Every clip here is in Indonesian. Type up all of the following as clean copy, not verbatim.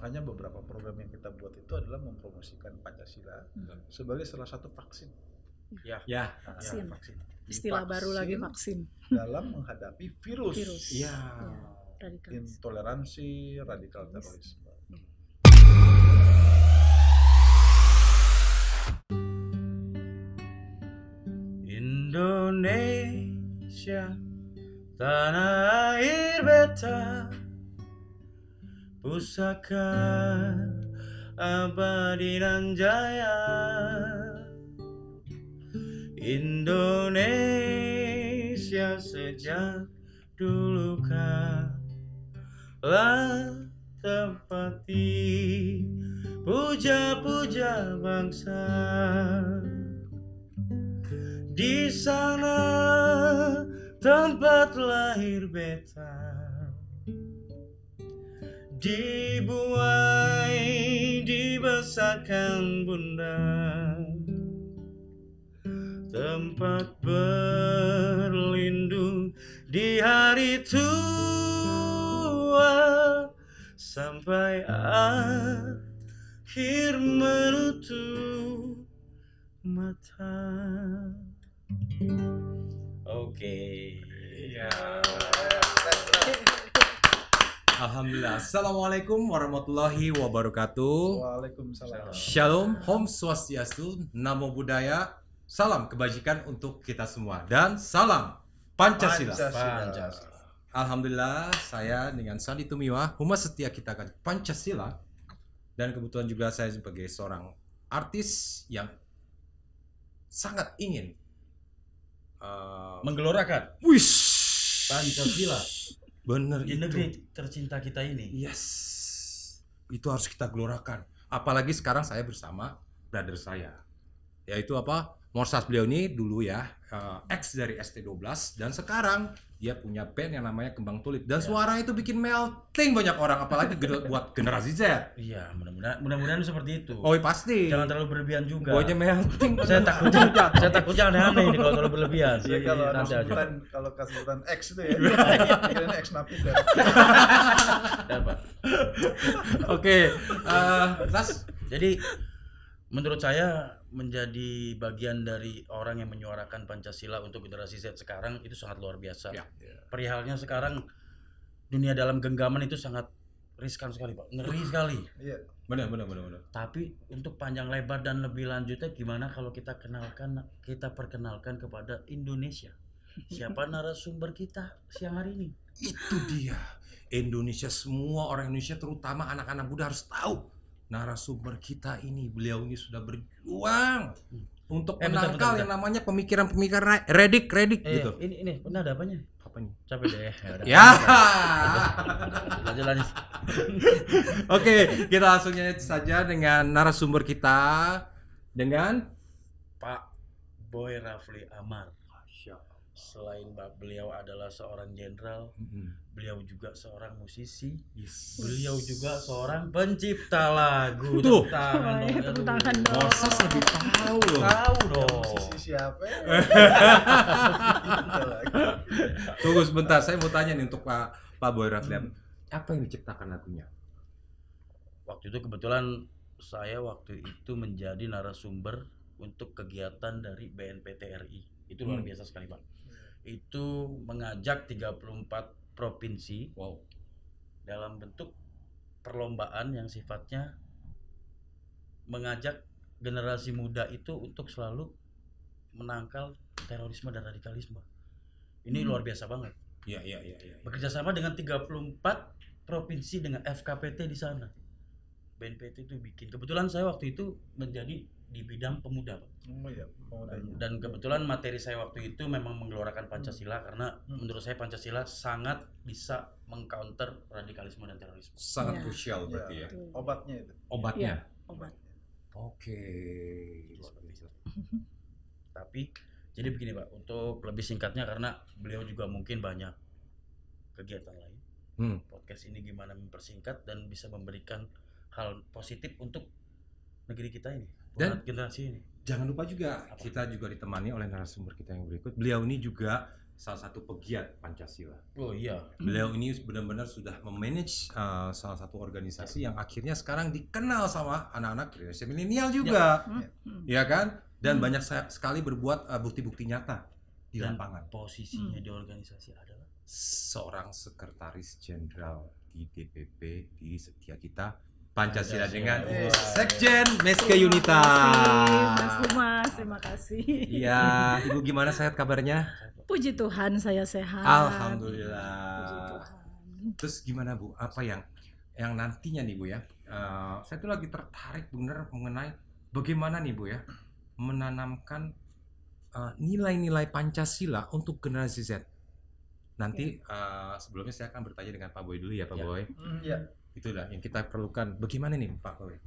Makanya beberapa program yang kita buat itu adalah mempromosikan Pancasila sebagai salah satu vaksin. Vaksin. Vaksin. Istilah baru lagi vaksin. Dalam menghadapi virus. Radikalis. Intoleransi, radikal terorisme. Indonesia, tanah air beta, pusaka abadi dan jaya. Indonesia sejak dulu kala tempati puja-puja bangsa. Di sana tempat lahir beta, dibuai dibesarkan bunda, tempat berlindung di hari tua sampai akhir menutup mata. Oke. Alhamdulillah. Assalamualaikum warahmatullahi wabarakatuh. Waalaikumsalam. Shalom, Om Swastiastu, Namo Buddhaya. Salam kebajikan untuk kita semua dan salam Pancasila. Alhamdulillah, saya dengan Sandi Tumiwa, Humas Setia Kita Akan Pancasila, dan kebetulan juga saya sebagai seorang artis yang sangat ingin Menggelorakan Pancasila bener di itu. negeri tercinta kita ini. Yes, itu harus kita gelorakan. Apalagi sekarang saya bersama brother saya, yaitu apa? Morsas beliau ini dulu ya ex dari ST12 dan sekarang dia punya band yang namanya Kembang Tulip dan suara itu bikin melting banyak orang, apalagi buat generasi Z. Iya, mudah-mudahan seperti itu. Oh pasti. Jangan terlalu berlebihan juga. Pokoknya melting. Saya takutnya aneh-aneh ini kalau terlalu berlebihan. Ya, kalau Nanti aja. kesebutan X itu ya, kira-kira X Napita. Ya, Pak. Oke, Ras. Jadi menurut saya menjadi bagian dari orang yang menyuarakan Pancasila untuk generasi Z sekarang itu sangat luar biasa. Ya. Perihalnya sekarang dunia dalam genggaman itu sangat riskan sekali, Pak. Ngeri sekali. Iya. Benar. Tapi untuk panjang lebar dan lebih lanjutnya gimana kalau kita perkenalkan kepada Indonesia. Siapa narasumber kita siang hari ini? Itu dia. Indonesia, semua orang Indonesia terutama anak-anak muda harus tahu narasumber kita ini. Beliau ini sudah berjuang untuk menangkal yang namanya pemikiran-pemikiran redik gitu. Ini benar ada apanya? Apa nih? Capek deh. Ya. Lanjut. Oke, kita langsung saja dengan narasumber kita dengan Pak Boy Rafli Amar. Selain beliau adalah seorang jenderal, beliau juga seorang musisi, beliau juga seorang pencipta lagu. Tuh. Tepuk tangan dong. Morsas lebih tahu loh. Tahu dong. Musisi siapa? Tunggu sebentar, saya mau tanya nih untuk Pak Boy Rafli. Apa yang diciptakan lagunya? Waktu itu kebetulan saya menjadi narasumber untuk kegiatan dari BNPT RI. Itu luar biasa sekali, Pak. Itu mengajak 34 provinsi dalam bentuk perlombaan yang sifatnya mengajak generasi muda itu untuk selalu menangkal terorisme dan radikalisme. Ini luar biasa banget. Iya. Bekerja sama dengan 34 provinsi dengan FKPT di sana. BNPT itu bikin. Kebetulan saya waktu itu menjadi di bidang pemuda, Pak. Dan kebetulan materi saya waktu itu memang menggelorakan Pancasila karena menurut saya Pancasila sangat bisa mengcounter radikalisme dan terorisme. Sangat krusial berarti ya. Obatnya itu. Obatnya. Obat. Oke. Tapi jadi begini, Pak, untuk lebih singkatnya karena beliau juga mungkin banyak kegiatan lain. Podcast ini gimana mempersingkat dan bisa memberikan hal positif untuk negeri kita ini, buat generasi ini. Jangan lupa juga kita juga ditemani oleh narasumber kita yang berikut. Beliau ini juga salah satu pegiat Pancasila. Oh iya. Beliau ini benar-benar sudah memanage salah satu organisasi yang akhirnya sekarang dikenal sama anak-anak generasi milenial juga, ya kan? Dan banyak sekali berbuat bukti-bukti nyata di lapangan. Posisinya di organisasi adalah seorang sekretaris jenderal di DPP di Setia Kita Pancasila dengan Sekjen Meske Yunita. Mas Humas, terima kasih. Iya, Ibu gimana sehat kabarnya? Puji Tuhan saya sehat. Alhamdulillah. Puji Tuhan. Terus gimana Bu? Apa yang nantinya nih Bu ya? Saya tuh lagi tertarik bener mengenai bagaimana nih Bu ya menanamkan nilai-nilai Pancasila untuk generasi Z. Nanti sebelumnya saya akan bertanya dengan Pak Boy dulu ya Pak Boy. Iya. Itulah yang kita perlukan. Bagaimana nih Pak Boy?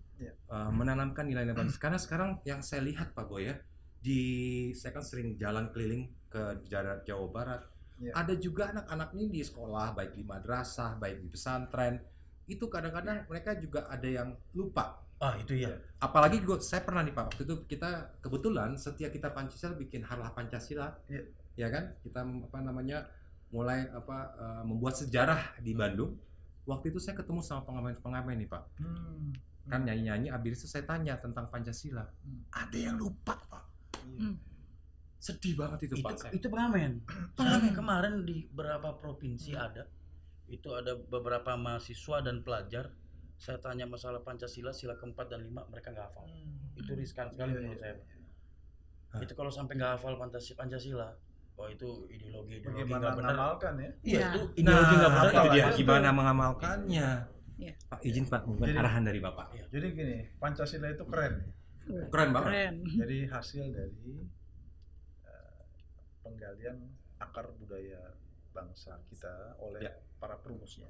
Menanamkan nilai-nilai Pancasila. Karena sekarang yang saya lihat Pak Boy ya, saya kan sering jalan keliling ke Jawa Barat. Ada juga anak-anak ini di sekolah, baik di madrasah, baik di pesantren. Itu kadang-kadang mereka juga ada yang lupa. Itu ya. Apalagi saya pernah nih Pak, waktu itu kita kebetulan Setia Kita Pancasila bikin Harlah Pancasila. Ya kan? Kita mulai membuat sejarah di Bandung. Waktu itu saya ketemu sama pengamen-pengamen nih Pak. Kan nyanyi-nyanyi, abis itu saya tanya tentang Pancasila. Ada yang lupa Pak. Sedih banget itu Pak. Itu pengamen. Kemarin di beberapa provinsi ada. Itu ada beberapa mahasiswa dan pelajar. Saya tanya masalah Pancasila, sila keempat dan 5, mereka nggak hafal. Itu riskan sekali menurut saya. Itu kalau sampai nggak hafal Pancasila, itu ideologi bagaimana mengamalkan ya? Iya, itu ideologi nggak benar. Itu dia gimana mengamalkannya. Ya. Pak izin Pak, mungkin arahan dari Bapak. Jadi gini, Pancasila itu keren. Keren banget. Keren. Jadi hasil dari penggalian akar budaya bangsa kita oleh para perumusnya.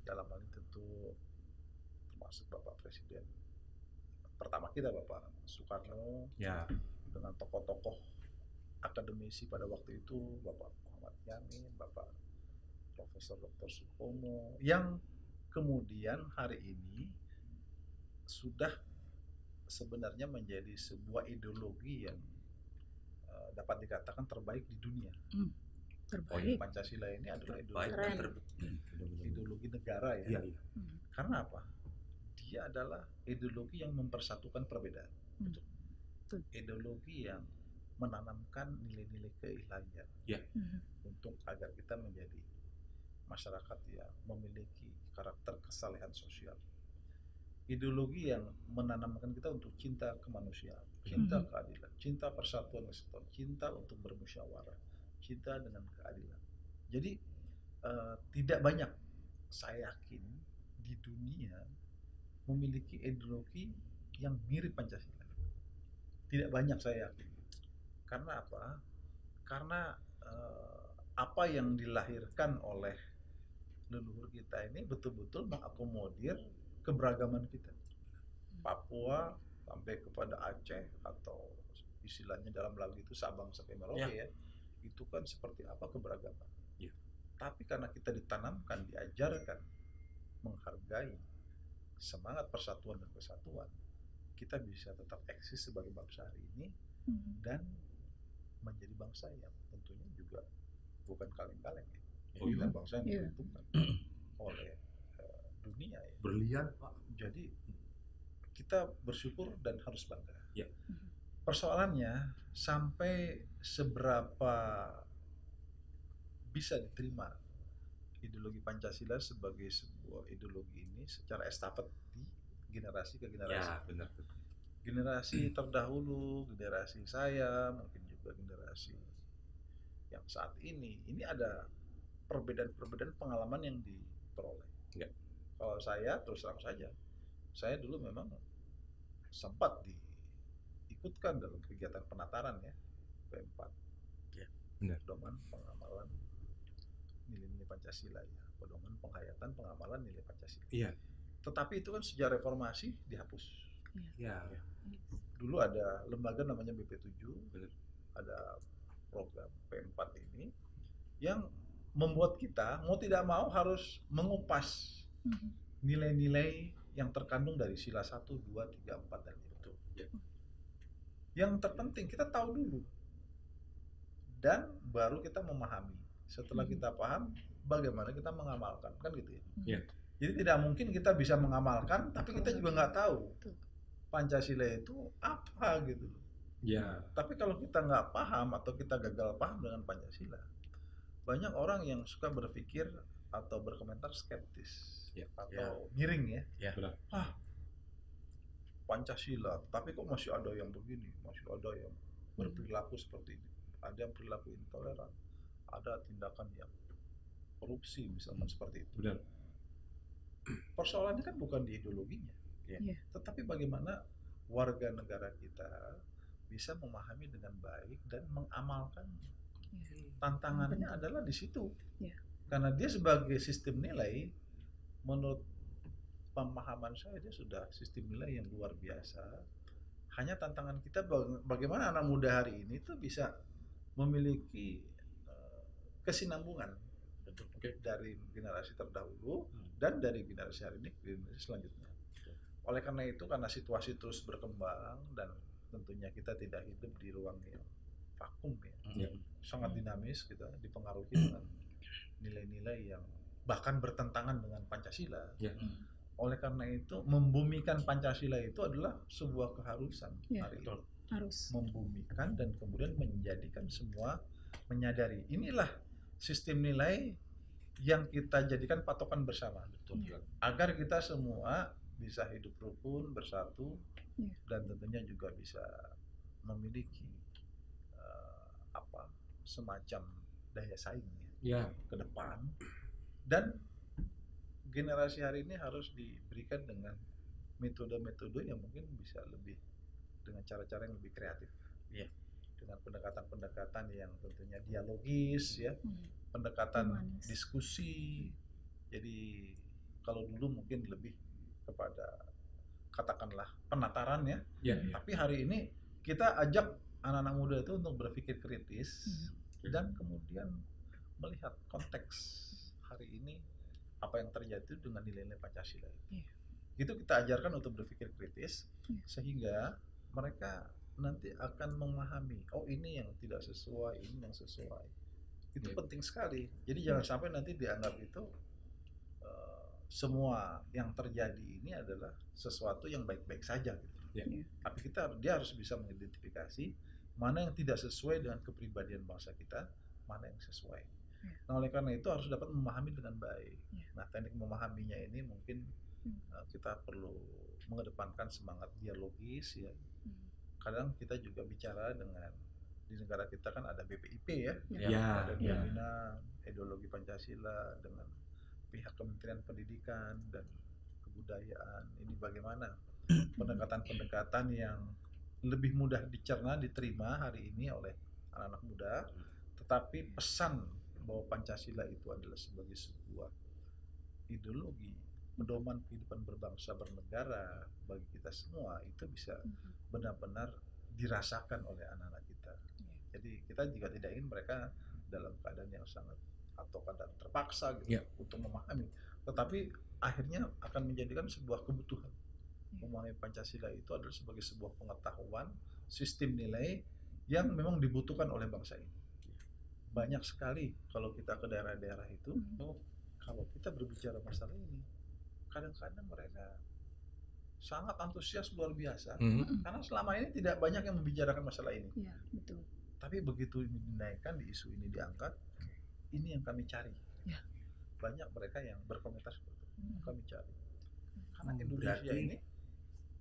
Dalam hal ini tentu termasuk Bapak Presiden pertama kita Bapak Soekarno, dengan tokoh-tokoh akademisi pada waktu itu, Bapak Muhammad Yamin, Bapak Profesor Dr. Supomo, yang kemudian hari ini sudah sebenarnya menjadi sebuah ideologi yang dapat dikatakan terbaik di dunia. Terbaik. Pancasila ini adalah ideologi negara ya. Karena apa? Dia adalah ideologi yang mempersatukan perbedaan. Ideologi yang menanamkan nilai-nilai keilahian untuk agar kita menjadi masyarakat yang memiliki karakter kesalehan sosial. Ideologi yang menanamkan kita untuk cinta kemanusiaan, cinta keadilan, cinta persatuan kesatuan, cinta untuk bermusyawarah, cinta dengan keadilan. Jadi tidak banyak, saya yakin, di dunia memiliki ideologi yang mirip Pancasila. Tidak banyak, saya yakin. Karena apa? Karena apa yang dilahirkan oleh leluhur kita ini betul-betul mengakomodir keberagaman kita. Papua sampai kepada Aceh, atau istilahnya dalam lagu itu Sabang sampai Merauke ya. Itu kan seperti apa keberagaman. Tapi karena kita ditanamkan, diajarkan menghargai semangat persatuan dan kesatuan, kita bisa tetap eksis sebagai bangsa hari ini dan menjadi bangsa yang tentunya juga bukan kaleng-kaleng ya. Kita bangsa yang diuntungkan oleh dunia ya. Berlian Pak. Jadi kita bersyukur dan harus bangga. Persoalannya sampai seberapa bisa diterima ideologi Pancasila sebagai sebuah ideologi ini secara estafet di generasi ke generasi. Benar. Generasi terdahulu, generasi saya, mungkin juga generasi yang saat ini ada perbedaan pengalaman yang diperoleh. Kalau saya terus terang saja, saya dulu memang sempat diikutkan dalam kegiatan penataran ya, P4. Pedoman pengamalan nilai-nilai Pancasila ya, pedoman penghayatan pengamalan nilai Pancasila. Tetapi itu kan sejak reformasi dihapus. Dulu ada lembaga namanya BP7, ada program P4 ini yang membuat kita mau tidak mau harus mengupas nilai-nilai yang terkandung dari sila 1, 2, 3, 4 dan itu. Yang terpenting kita tahu dulu dan baru kita memahami. Setelah kita paham, bagaimana kita mengamalkan, kan gitu ya. Iya. Jadi tidak mungkin kita bisa mengamalkan, tapi kita juga nggak tahu Pancasila itu apa gitu. Ya. Tapi kalau kita nggak paham atau kita gagal paham dengan Pancasila, banyak orang yang suka berpikir atau berkomentar skeptis atau miring ya. Benar. Pancasila, tapi kok masih ada yang begini, masih ada yang berperilaku seperti ini, ada yang perilaku intoleran, ada tindakan yang korupsi misalnya seperti itu. Benar. Persoalannya kan bukan di ideologinya, tetapi bagaimana warga negara kita bisa memahami dengan baik dan mengamalkannya. Tantangannya adalah di situ, karena dia sebagai sistem nilai, menurut pemahaman saya dia sudah sistem nilai yang luar biasa. Hanya tantangan kita bagaimana anak muda hari ini tuh bisa memiliki kesinambungan dari generasi terdahulu dan dari generasi hari ini ke generasi selanjutnya. Oleh karena itu, karena situasi terus berkembang dan tentunya kita tidak hidup di ruang yang vakum sangat dinamis, kita dipengaruhi dengan nilai-nilai yang bahkan bertentangan dengan Pancasila. Oleh karena itu, membumikan Pancasila itu adalah sebuah keharusan hari ini. Harus Membumikan dan kemudian menjadikan semua menyadari inilah sistem nilai yang kita jadikan patokan bersama, agar kita semua bisa hidup rukun, bersatu, dan tentunya juga bisa memiliki semacam daya saing ke depan. Dan generasi hari ini harus diberikan dengan metode-metode yang mungkin bisa lebih dengan cara-cara yang lebih kreatif, dengan pendekatan-pendekatan yang tentunya dialogis, pendekatan diskusi. Jadi kalau dulu mungkin lebih kepada katakanlah penataran tapi hari ini kita ajak anak-anak muda itu untuk berpikir kritis dan kemudian melihat konteks hari ini apa yang terjadi dengan nilai-nilai Pancasila. Itu kita ajarkan untuk berpikir kritis sehingga mereka nanti akan memahami, oh ini yang tidak sesuai, ini yang sesuai. Itu penting sekali. Jadi jangan sampai nanti dianggap itu semua yang terjadi ini adalah sesuatu yang baik-baik saja gitu. Tapi dia harus bisa mengidentifikasi mana yang tidak sesuai dengan kepribadian bangsa kita, mana yang sesuai. Nah, oleh karena itu harus dapat memahami dengan baik. Nah, teknik memahaminya ini mungkin kita perlu mengedepankan semangat dialogis Kadang kita juga bicara dengan di negara kita kan ada BPIP ada Bina Ideologi Pancasila dengan pihak Kementerian Pendidikan dan Kebudayaan. Ini bagaimana pendekatan-pendekatan yang lebih mudah dicerna, diterima hari ini oleh anak-anak muda, tetapi pesan bahwa Pancasila itu adalah sebagai sebuah ideologi pedoman kehidupan berbangsa bernegara bagi kita semua itu bisa benar-benar dirasakan oleh anak-anak kita. Jadi kita juga tidak ingin mereka dalam keadaan yang sangat atau keadaan terpaksa gitu untuk memahami, tetapi akhirnya akan menjadikan sebuah kebutuhan. Memahami Pancasila itu adalah sebagai sebuah pengetahuan sistem nilai yang memang dibutuhkan oleh bangsa ini. Banyak sekali kalau kita ke daerah-daerah itu, kalau kita berbicara masalah ini, kadang-kadang mereka sangat antusias luar biasa, karena selama ini tidak banyak yang membicarakan masalah ini. Betul. Tapi begitu ini dinaikkan, di isu ini diangkat, ini yang kami cari. Banyak mereka yang berkomentar seperti itu, kami cari. Karena Indonesia ini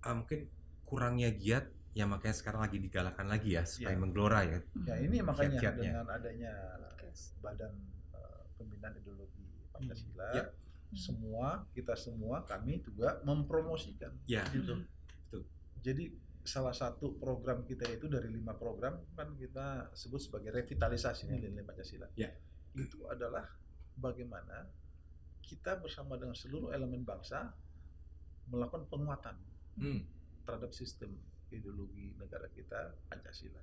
mungkin kurangnya giat, ya makanya sekarang lagi digalakan lagi ya supaya menggelora ya. Ya ini makanya dengan adanya Badan Pembinaan Ideologi Pancasila, kita semua kami juga mempromosikan. Betul. Jadi salah satu program kita itu dari 5 program kan kita sebut sebagai revitalisasi nilai-nilai Pancasila. Itu adalah bagaimana kita bersama dengan seluruh elemen bangsa melakukan penguatan terhadap sistem ideologi negara kita Pancasila.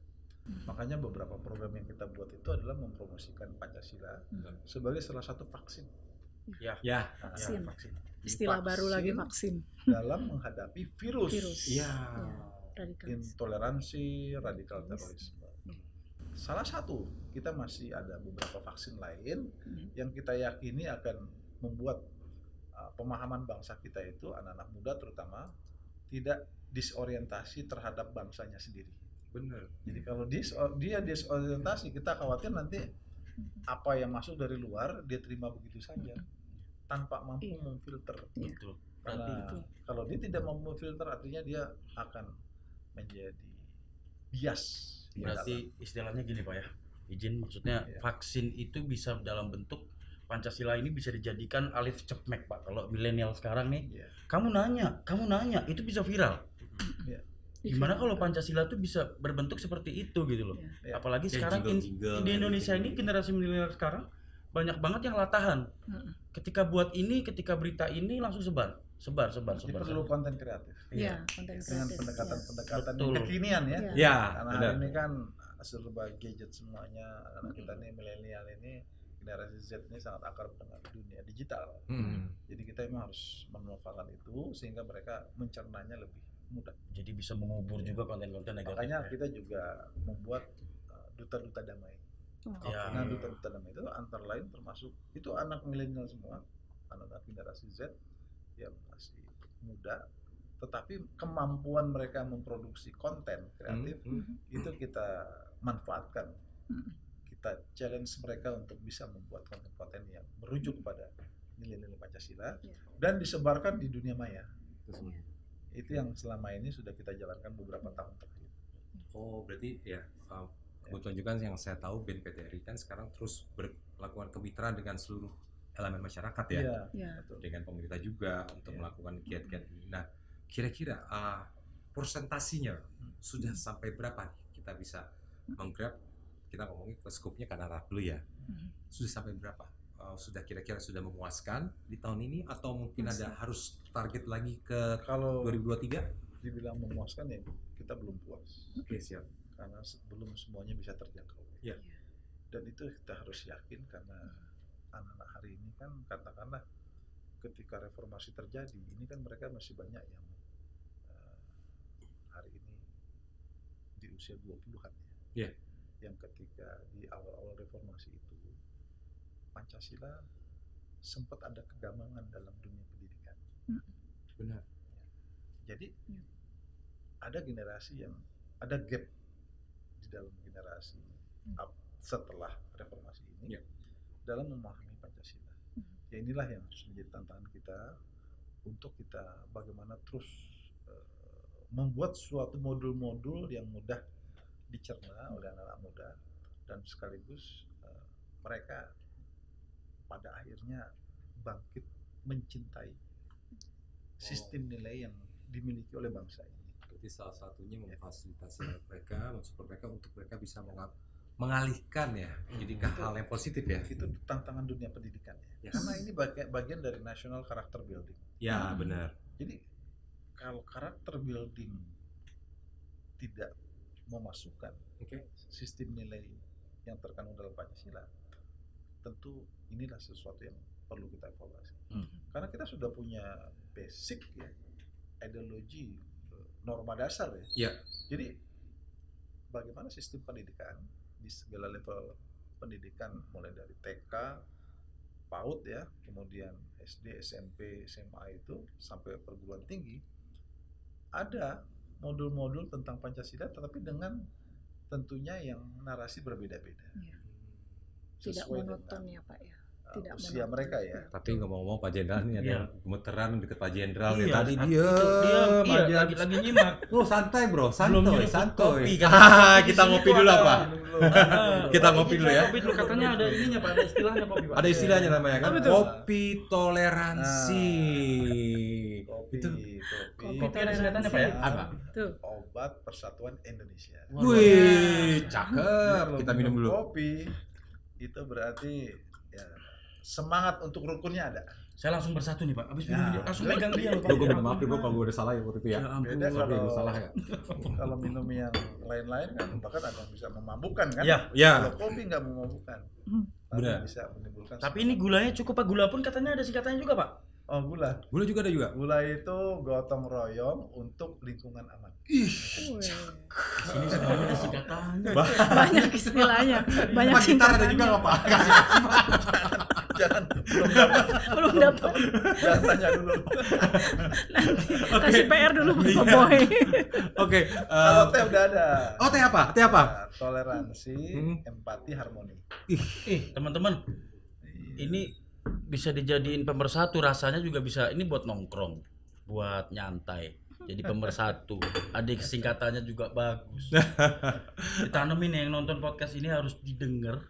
Makanya beberapa program yang kita buat itu adalah mempromosikan Pancasila sebagai salah satu vaksin. Vaksin. Istilah baru lagi, vaksin. Dalam menghadapi virus. Radikalisme. Intoleransi, radikal terorisme. salah satu kita masih ada beberapa vaksin lain yang kita yakini akan membuat pemahaman bangsa kita itu, anak-anak muda terutama, tidak disorientasi terhadap bangsanya sendiri. Benar. Jadi kalau dia disorientasi, kita khawatir nanti apa yang masuk dari luar dia terima begitu saja tanpa mampu memfilter. Betul. Karena kalau dia tidak mampu memfilter, artinya dia akan menjadi bias. Berarti istilahnya gini Pak ya, izin, maksudnya vaksin itu bisa dalam bentuk Pancasila ini bisa dijadikan alif cepmek Pak. Kalau milenial sekarang nih, kamu nanya, itu bisa viral. Gimana kalau Pancasila itu bisa berbentuk seperti itu gitu loh. Apalagi sekarang di Indonesia ini generasi milenial sekarang banyak banget yang latahan. Ketika buat ini, ketika berita ini langsung sebar. Jadi perlu konten kreatif. Iya, konten kreatif. Dengan pendekatan kekinian ya. Ya, karena hari ini kan serba gadget semuanya. Karena kita nih milenial ini, generasi Z ini sangat akrab dengan dunia digital. Jadi kita memang harus memanfaatkan itu sehingga mereka mencernanya lebih mudah. Jadi bisa mengubur juga konten-konten negatif. Makanya kita juga membuat duta-duta damai. Nah, duta-duta damai itu antara lain termasuk itu anak milenial semua, anak-anak generasi Z yang masih muda, tetapi kemampuan mereka memproduksi konten kreatif itu kita manfaatkan. Kita challenge mereka untuk bisa membuat konten-konten yang merujuk kepada nilai-nilai Pancasila dan disebarkan di dunia maya. Itu yang selama ini sudah kita jalankan beberapa tahun terakhir. Oh, berarti ya kebetulan juga yang saya tahu BNPT RI kan sekarang terus melakukan kemitraan dengan seluruh elemen masyarakat ya, dengan pemerintah juga untuk melakukan kiat-kiat ini. Nah, kira-kira persentasinya sudah sampai berapa kita bisa menggrab, kita ngomongin ke skupnya karena dulu ya, sudah sampai berapa? Sudah kira-kira sudah memuaskan di tahun ini atau mungkin ada harus target lagi ke kalau 2023? Dibilang memuaskan ya kita belum puas. Oke, siap. Karena belum semuanya bisa terjangkau. Ya. Dan itu kita harus yakin karena anak-anak hari ini kan katakanlah ketika reformasi terjadi ini kan mereka masih banyak yang hari ini di usia 20-an ya. Yang ketika di awal-awal reformasi itu Pancasila sempat ada kegamangan dalam dunia pendidikan. Benar. Jadi ada generasi yang ada gap di dalam generasi setelah reformasi ini dalam memahami Pancasila. Ya inilah yang harus menjadi tantangan kita untuk kita bagaimana terus membuat suatu modul-modul yang mudah dicerna oleh anak-anak muda dan sekaligus mereka pada akhirnya bangkit mencintai sistem nilai yang dimiliki oleh bangsa ini. Jadi salah satunya memfasilitasi mereka, mensupport mereka untuk mereka bisa mengalihkan ya, jadi ke hal yang positif ya. Itu tantangan dunia pendidikan ya. Karena ini bagian dari national character building. Ya benar. Jadi kalau character building tidak memasukkan sistem nilai yang terkandung dalam Pancasila, tentu inilah sesuatu yang perlu kita evaluasi. Karena kita sudah punya basic ya, ideologi, norma dasar ya. Jadi bagaimana sistem pendidikan di segala level pendidikan mulai dari TK, PAUD ya, kemudian SD, SMP, SMA itu sampai perguruan tinggi ada modul-modul tentang Pancasila tetapi dengan tentunya yang narasi berbeda-beda. Tidak monoton ya Pak ya. Tidak usia mereka ya. Tapi ngomong-ngomong Pak Jenderal ini ada gemeteran deket Pak Jenderal ya. Tadi dia lagi nyimak. Oh santai bro, santai. Kita ngopi dulu apa? Kita ngopi dulu ya. Kopi dulu katanya ada ininya Pak, ada istilahnya kopi Pak. Ada istilahnya namanya kan. Kopi toleransi. Kopi ada singkatannya Pak ya? Apa? Obat Persatuan Indonesia. Wih, cakep. Kita minum dulu. Kopi itu berarti ya semangat untuk rukunnya ada. Saya langsung bersatu nih Pak, abis minum langsung pegang dia loh Pak. Gue minta maaf dulu kalau gue udah salah ya waktu itu ya. Beda kalau salah ya. Kalau minum yang lain-lain kan bahkan ada yang bisa memabukkan kan. Kalau kopi nggak memabukkan. Benar. Bisa menimbulkan. Tapi ini gulanya cukup Pak, gula pun katanya ada singkatannya juga Pak. Oh, gula. Gula juga ada juga. Gula itu gotong royong untuk lingkungan aman. Ih. Sini semuanya ada singkatannya. Banyak istilahnya, banyak Pak gitar ada singkatannya. juga nggak Pak? Jangan Belum dapat. jangan tanya dulu. Kasih PR dulu Pak Boy. Oke. Kalau teh udah ada. Oh, teh apa? Teh apa? Nah, toleransi, empati, harmoni. Teman-teman, ini bisa dijadiin pemersatu, rasanya juga bisa, ini buat nongkrong, buat nyantai, jadi pemersatu. Ada singkatannya juga bagus. Ditanemin yang nonton podcast ini harus didengar,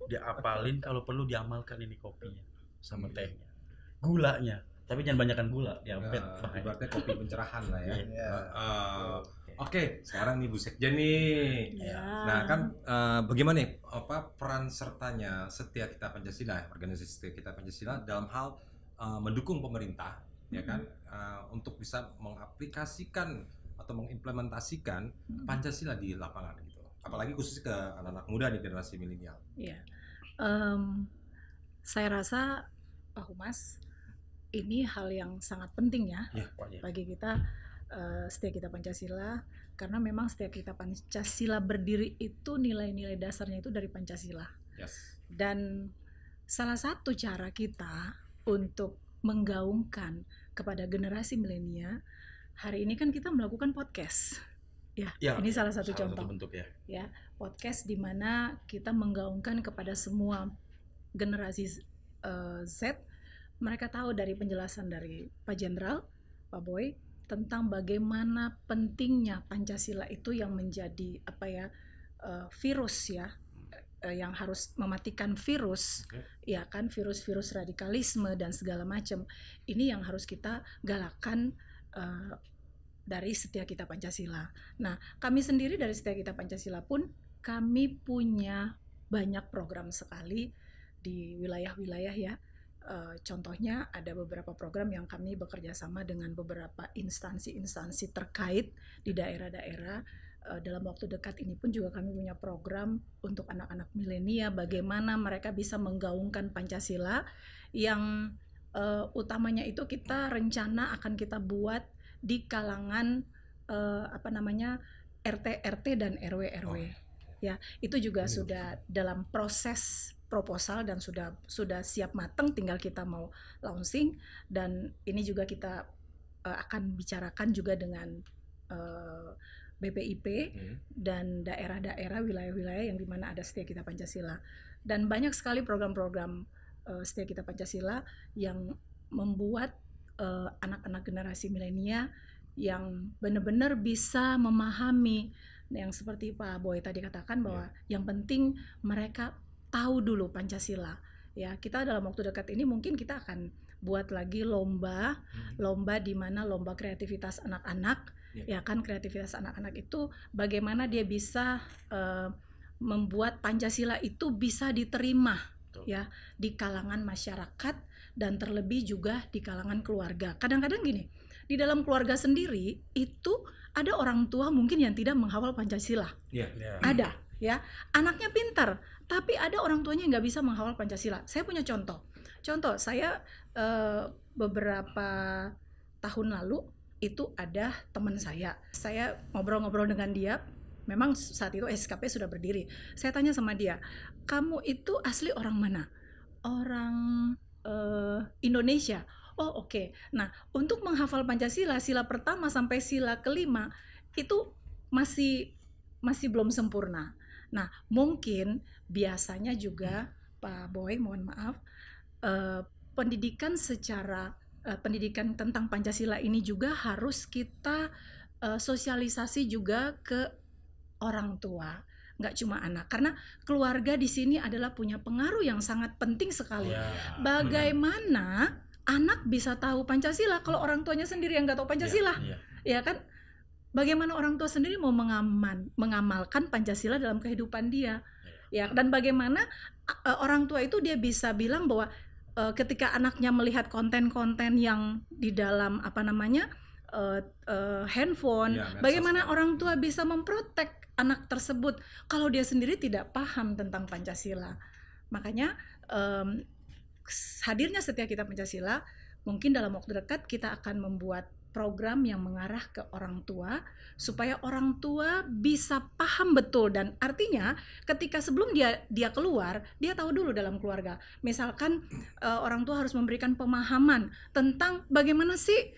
diapalin, kalau perlu diamalkan ini kopinya sama tehnya, gulanya, tapi jangan banyakkan gula, diabetes. Ibaratnya kopi pencerahan lah ya. Iya. Oke, sekarang nih Bu Sekjen nih. Ya. Nah kan bagaimana nih peran sertanya Setia Kita Pancasila, organisasi Setia Kita Pancasila dalam hal mendukung pemerintah, ya kan, untuk bisa mengaplikasikan atau mengimplementasikan Pancasila di lapangan gitu. Apalagi khusus ke anak-anak muda di generasi milenial. Iya. Saya rasa Pak Humas, ini hal yang sangat penting ya bagi kita. Setia Kita Pancasila, karena memang Setia Kita Pancasila berdiri itu nilai-nilai dasarnya itu dari Pancasila. Yes. Dan salah satu cara kita untuk menggaungkan kepada generasi milenial, hari ini kan kita melakukan podcast. Ini salah satu contoh. Bentuk ya. Podcast di mana kita menggaungkan kepada semua generasi Z. Mereka tahu dari penjelasan dari Pak Jenderal, Pak Boy, tentang bagaimana pentingnya Pancasila itu yang menjadi virus ya, yang harus mematikan virus, ya kan, virus-virus radikalisme dan segala macam. Ini yang harus kita galakan dari Setia Kita Pancasila. Nah, kami sendiri dari Setia Kita Pancasila pun kami punya banyak program sekali di wilayah-wilayah ya. Contohnya ada beberapa program yang kami bekerja sama dengan beberapa instansi-instansi terkait di daerah-daerah. Dalam waktu dekat ini pun juga kami punya program untuk anak-anak milenial, bagaimana mereka bisa menggaungkan Pancasila, yang utamanya itu kita rencana akan kita buat di kalangan RT dan RW. Ya, itu juga sudah dalam proses proposal dan sudah siap matang, tinggal kita mau launching. Dan ini juga kita akan bicarakan juga dengan BPIP dan daerah-daerah, wilayah-wilayah yang dimana ada Setia Kita Pancasila. Dan banyak sekali program-program Setia Kita Pancasila yang membuat anak-anak generasi milenial yang benar-benar bisa memahami, yang seperti Pak Boy tadi katakan bahwa yang penting mereka tahu dulu Pancasila. Ya, kita dalam waktu dekat ini mungkin kita akan buat lagi lomba di mana lomba kreativitas anak-anak. Ya kan, kreativitas anak-anak itu bagaimana dia bisa membuat Pancasila itu bisa diterima ya di kalangan masyarakat dan terlebih juga di kalangan keluarga. Kadang-kadang gini, di dalam keluarga sendiri itu ada orang tua mungkin yang tidak menghafal Pancasila. Ada ya, anaknya pintar tapi ada orang tuanya yang nggak bisa menghafal Pancasila. Saya punya contoh saya beberapa tahun lalu itu ada teman saya ngobrol-ngobrol dengan dia. Memang saat itu SKP sudah berdiri. Saya tanya sama dia, kamu itu asli orang mana? Orang Indonesia. Oh oke. Nah, untuk menghafal Pancasila, sila pertama sampai sila kelima itu masih belum sempurna. Nah, mungkin biasanya juga Pak Boy, mohon maaf, pendidikan tentang Pancasila ini juga harus kita sosialisasi juga ke orang tua, nggak cuma anak, karena keluarga di sini adalah punya pengaruh yang sangat penting sekali. Bagaimana anak bisa tahu Pancasila kalau orang tuanya sendiri yang nggak tahu Pancasila, ya kan? Bagaimana orang tua sendiri mau mengamalkan Pancasila dalam kehidupan dia, ya? Dan bagaimana orang tua itu dia bisa bilang bahwa ketika anaknya melihat konten-konten yang di dalam handphone, bagaimana orang tua bisa memprotek anak tersebut kalau dia sendiri tidak paham tentang Pancasila. Makanya hadirnya Setia Kita Pancasila mungkin dalam waktu dekat kita akan membuat program yang mengarah ke orang tua supaya orang tua bisa paham betul, dan artinya ketika sebelum dia keluar, dia tahu dulu dalam keluarga. Misalkan orang tua harus memberikan pemahaman tentang bagaimana sih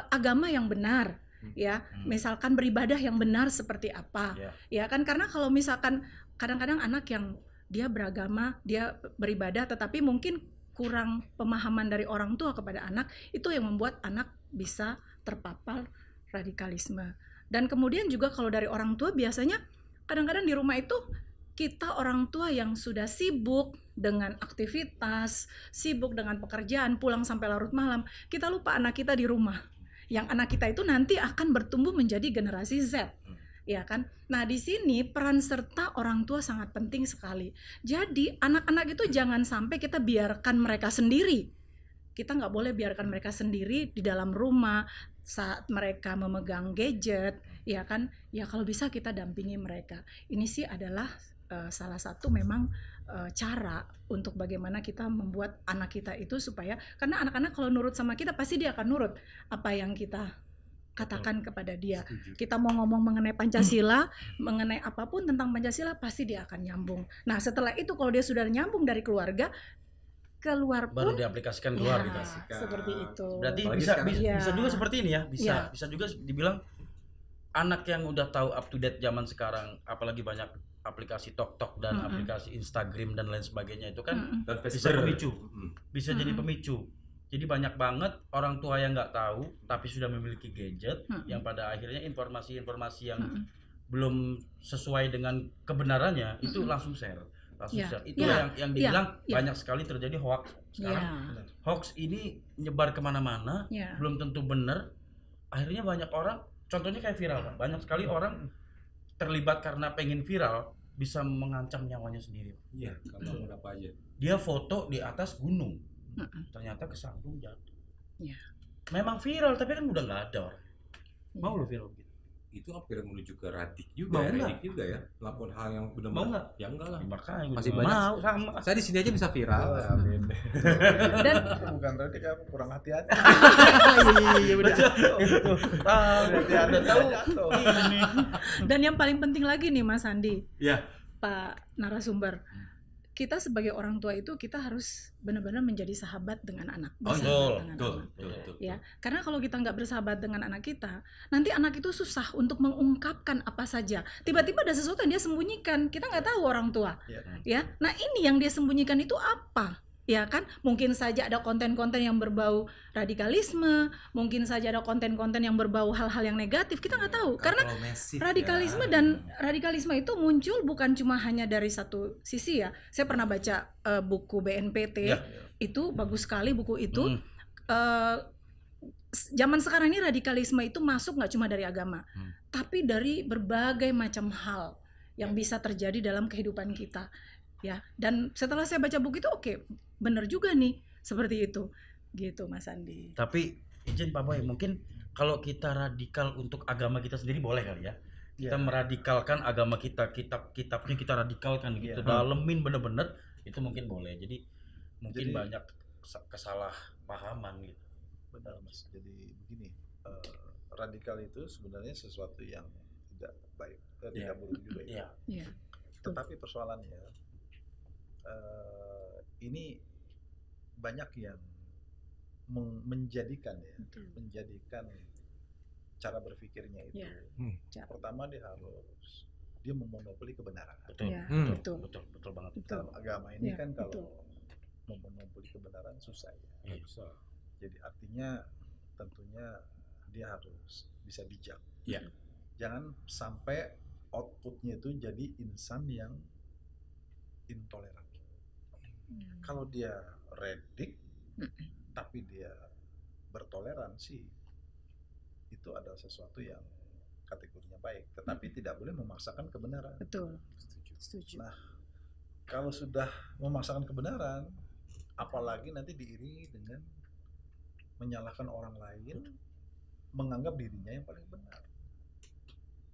agama yang benar, ya. Misalkan beribadah yang benar seperti apa. Ya kan, karena kalau misalkan kadang-kadang anak yang dia beragama, dia beribadah tetapi mungkin kurang pemahaman dari orang tua kepada anak, itu yang membuat anak bisa terpapar radikalisme. Dan kemudian juga kalau dari orang tua, biasanya kadang-kadang di rumah itu kita orang tua yang sudah sibuk dengan aktivitas, sibuk dengan pekerjaan, pulang sampai larut malam, kita lupa anak kita di rumah. Yang anak kita itu nanti akan bertumbuh menjadi generasi Z. Ya kan? Nah, di sini peran serta orang tua sangat penting sekali. Jadi anak-anak itu jangan sampai kita biarkan mereka sendiri. Kita nggak boleh biarkan mereka sendiri di dalam rumah saat mereka memegang gadget, ya kan? Ya kalau bisa kita dampingi mereka. Ini sih adalah salah satu memang cara untuk bagaimana kita membuat anak kita itu supaya, karena anak-anak kalau nurut sama kita pasti dia akan nurut apa yang kita katakan kepada dia. Kita mau ngomong mengenai Pancasila, mengenai apapun tentang Pancasila, pasti dia akan nyambung. Nah, setelah itu kalau dia sudah nyambung dari keluarga, keluar pun baru diaplikasikan keluar ya, gitu. Seperti itu. Berarti bisa juga seperti ini ya, bisa juga dibilang anak yang udah tahu up to date zaman sekarang, apalagi banyak aplikasi TokTok dan aplikasi Instagram dan lain sebagainya itu kan bisa pemicu. Bisa jadi pemicu. Jadi banyak banget orang tua yang nggak tahu tapi sudah memiliki gadget yang pada akhirnya informasi-informasi yang belum sesuai dengan kebenarannya itu langsung share. Share. Itu yang dibilang banyak sekali terjadi hoax sekarang. Hoax ini nyebar kemana-mana, belum tentu benar. Akhirnya banyak orang, contohnya kayak viral kan, banyak sekali orang terlibat karena pengen viral bisa mengancam nyawanya sendiri. Iya, kalau apa aja. Dia foto di atas gunung. Ternyata kesandung jatuh. Memang viral tapi kan udah nggak ada orang. Mau lo viral gitu? Itu hampir menuju ke radik juga, ya, melakukan hal yang benar-benar. Mau nggak? Ya enggak lah. Makanya masih banyak. Mau sama. Saya di sini aja bisa viral. Dan bukan radik, kamu kurang hati-hati. Iya udah. Udah tahu. Dan yang paling penting lagi nih Mas Andi, Pak narasumber, kita sebagai orang tua itu kita harus benar-benar menjadi sahabat dengan anak. Betul. Ya, karena kalau kita nggak bersahabat dengan anak kita, nanti anak itu susah untuk mengungkapkan apa saja. Tiba-tiba ada sesuatu yang dia sembunyikan, kita nggak tahu orang tua. Ya, nah ini yang dia sembunyikan itu apa? Ya kan, mungkin saja ada konten-konten yang berbau radikalisme, mungkin saja ada konten-konten yang berbau hal-hal yang negatif, kita nggak tahu. Karena radikalisme dan radikalisme itu muncul bukan cuma hanya dari satu sisi ya. Saya pernah baca buku BNPT, itu bagus sekali buku itu. Zaman sekarang ini radikalisme itu masuk nggak cuma dari agama, tapi dari berbagai macam hal yang bisa terjadi dalam kehidupan kita. Ya, dan setelah saya baca buku itu bener juga nih seperti itu, gitu Mas Andi. Tapi izin Pak Boy, mungkin kalau kita radikal untuk agama kita sendiri boleh kali ya? Kita meradikalkan agama kita, kitabnya kita radikalkan gitu, dalemin bener-bener itu mungkin boleh. Jadi mungkin banyak kesalahpahaman gitu. Benar Mas. Jadi begini, radikal itu sebenarnya sesuatu yang tidak baik, tidak buruk juga ya. Tetapi persoalannya ini banyak yang menjadikan cara berpikirnya itu. Pertama dia memonopoli kebenaran. Betul banget. Dalam agama ini kan kalau memonopoli kebenaran susah ya. Jadi artinya tentunya dia harus bisa bijak. Jangan sampai outputnya itu jadi insan yang intoleran. Kalau dia redik tapi dia bertoleransi, itu adalah sesuatu yang kategorinya baik, tetapi tidak boleh memaksakan kebenaran. Betul. Setuju. Nah, kalau sudah memaksakan kebenaran, apalagi nanti diiringi dengan menyalahkan orang lain, menganggap dirinya yang paling benar,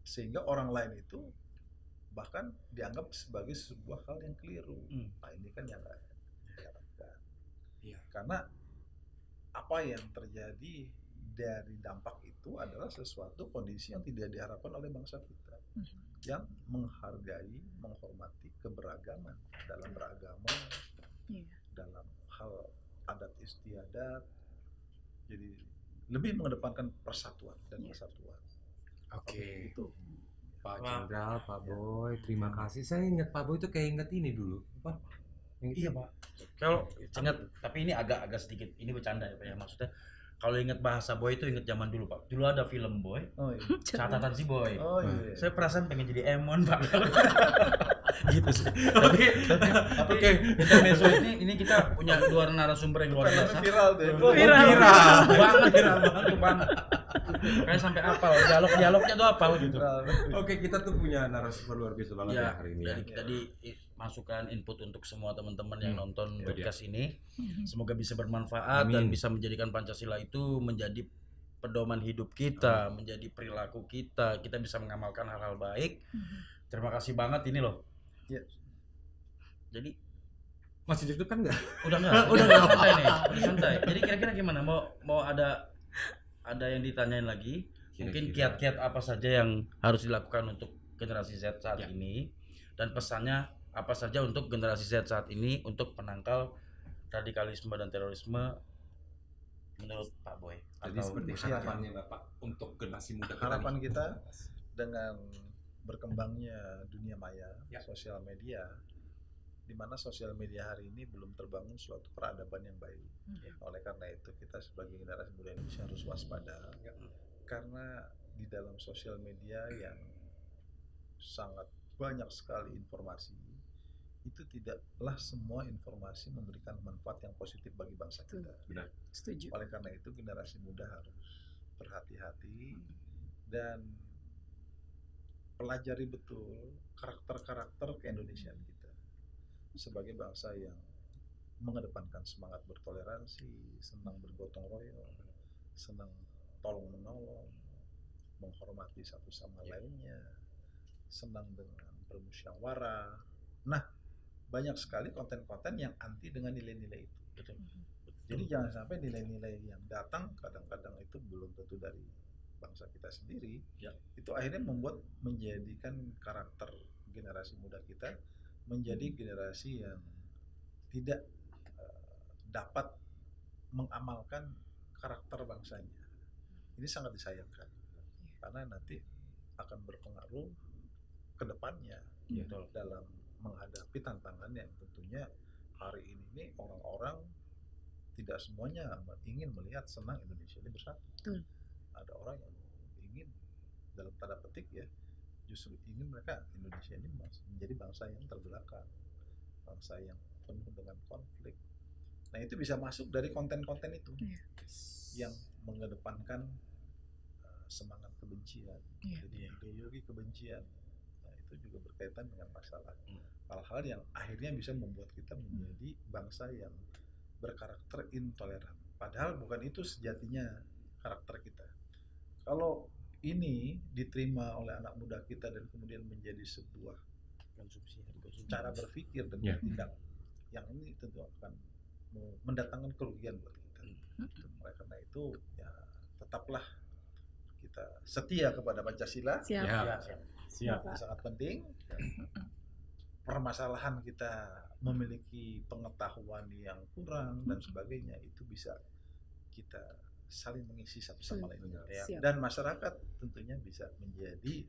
sehingga orang lain itu bahkan dianggap sebagai sebuah hal yang keliru. Nah ini kan yang nggak diharapkan. Karena apa yang terjadi dari dampak itu adalah sesuatu kondisi yang tidak diharapkan oleh bangsa kita, yang menghargai, menghormati keberagaman dalam beragama, dalam hal adat istiadat, jadi lebih mengedepankan persatuan dan kesatuan. Oke. Itu Pak Jenderal, Pak Boy, terima kasih. Saya ingat Pak Boy itu kayak ingat ini dulu, apa? Iya Pak. Kalau ingat, tapi ini agak sedikit, ini bercanda ya Pak ya, maksudnya kalau ingat bahasa Boy itu ingat zaman dulu Pak. Dulu ada film Boy, catatan si Boy. Saya perasaan pengen jadi Emon Pak. Gitu sih. Oke. Intermezzo ini kita punya dua narasumber yang luar biasa. Viral deh. Viral banget. Kayak sampai apal, dialognya tuh apal gitu. Oke, kita tuh punya narasumber luar biasa banget ya hari ini. Jadi masukan input untuk semua teman-teman yang nonton podcast ini. Semoga bisa bermanfaat dan bisa menjadikan Pancasila itu menjadi pedoman hidup kita, menjadi perilaku kita. Kita bisa mengamalkan hal-hal baik. Terima kasih banget ini loh. Ya. Jadi masih deg-degan nggak? Udah santai nih, udah santai. Jadi kira-kira gimana? Mau ada yang ditanyain lagi? Mungkin kiat-kiat apa saja yang harus dilakukan untuk generasi Z saat ini, dan pesannya apa saja untuk generasi Z saat ini untuk menangkal radikalisme dan terorisme menurut Pak Boy? Jadi seperti harapannya Bapak untuk generasi muda kita. Harapan kita dengan berkembangnya dunia maya, sosial media, di mana sosial media hari ini belum terbangun suatu peradaban yang baik. Oleh karena itu kita sebagai generasi muda Indonesia harus waspada, karena di dalam sosial media yang sangat banyak sekali informasi, itu tidaklah semua informasi memberikan manfaat yang positif bagi bangsa kita. Benar. Setuju. Oleh karena itu generasi muda harus berhati-hati dan pelajari betul karakter-karakter keindonesiaan kita sebagai bangsa yang mengedepankan semangat bertoleransi, senang bergotong royong, senang tolong menolong, menghormati satu sama lainnya, senang dengan bermusyawarah. Nah, banyak sekali konten-konten yang anti dengan nilai-nilai itu. Betul. Jadi jangan sampai nilai-nilai yang datang kadang-kadang itu belum tentu dari bangsa kita sendiri. Itu akhirnya menjadikan karakter generasi muda kita menjadi generasi yang tidak dapat mengamalkan karakter bangsanya. Ini sangat disayangkan karena nanti akan berpengaruh ke depannya dalam menghadapi tantangan yang tentunya hari ini orang-orang tidak semuanya ingin melihat senang Indonesia ini bersatu. Ada orang yang ingin dalam tanda petik ya, justru ingin mereka Indonesia ini menjadi bangsa yang terbelakang, bangsa yang penuh dengan konflik. Nah itu bisa masuk dari konten-konten itu yang mengedepankan semangat kebencian, jadi ideologi kebencian. Nah itu juga berkaitan dengan masalah hal-hal yang akhirnya bisa membuat kita menjadi bangsa yang berkarakter intoleran. Padahal bukan itu sejatinya karakter kita. Kalau ini diterima oleh anak muda kita dan kemudian menjadi sebuah konsumsi cara berpikir dan bertindak, yang ini tentu akan mendatangkan kerugian buat kita. Oleh karena itu ya tetaplah kita setia kepada Pancasila. Siap. Sangat penting. Permasalahan kita memiliki pengetahuan yang kurang dan sebagainya itu bisa kita saling mengisi satu sama lain dan masyarakat tentunya bisa menjadi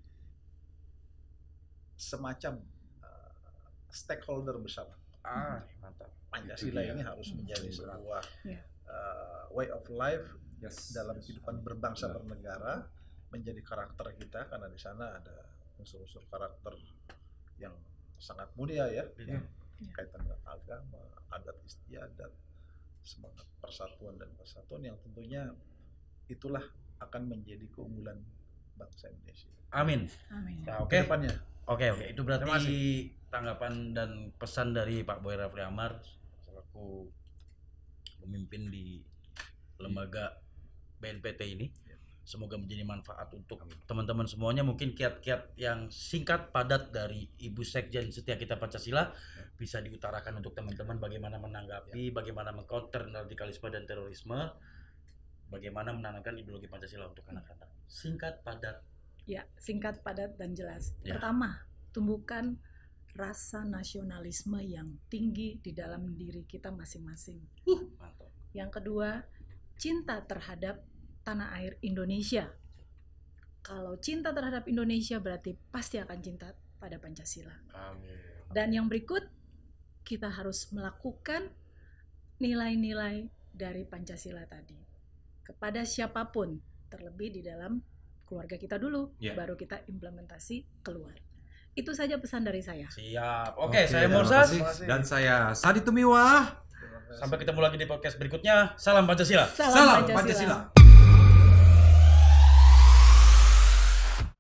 semacam stakeholder bersama. Mantap. Pancasila ini harus menjadi sebuah way of life dalam kehidupan berbangsa bernegara, menjadi karakter kita, karena di sana ada unsur-unsur karakter yang sangat mulia yang kaitan dengan agama, adat istiadat, semangat persatuan dan kesatuan yang tentunya itulah akan menjadi keunggulan bangsa Indonesia. Amin. Nah, oke. Itu berarti tanggapan dan pesan dari Pak Boy Rafli Amar selaku pemimpin di lembaga BNPT ini. Semoga menjadi manfaat untuk teman-teman semuanya. Mungkin kiat-kiat yang singkat padat dari Ibu Sekjen Setia Kita Pancasila bisa diutarakan untuk teman-teman bagaimana menanggapi, bagaimana mengcounter radikalisme dan terorisme. bagaimana menanamkan ideologi Pancasila untuk anak-anak. Singkat, padat. Ya, singkat, padat, dan jelas. Ya. Pertama, tumbuhkan rasa nasionalisme yang tinggi di dalam diri kita masing-masing. Mantap. Yang kedua, cinta terhadap tanah air Indonesia. Kalau cinta terhadap Indonesia berarti pasti akan cinta pada Pancasila. Amin. Dan yang berikut, kita harus melakukan nilai-nilai dari Pancasila tadi kepada siapapun, terlebih di dalam keluarga kita dulu, baru kita implementasi keluar. Itu saja pesan dari saya. Siap. Oke, saya Morsas dan saya Sadi Tumiwa. Sampai ketemu lagi di podcast berikutnya. Salam Pancasila. Salam Pancasila.